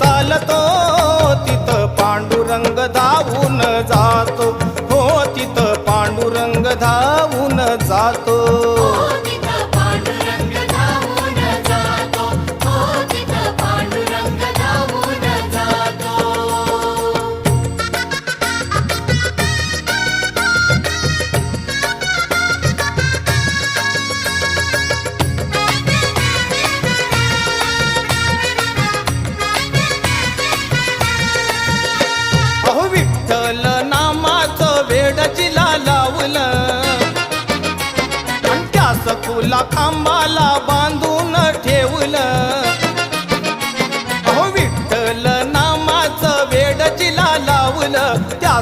चालतो तिथं पांडुरंग धावून जातो, हो तिथं पांडुरंग धावून जातो। विठ्ठल नामाचं वेड जिला लावलं आणि त्या सखूला खांबाला बांधून ठेवलं। विठ्ठल नामाचं वेड जिला लावलं त्या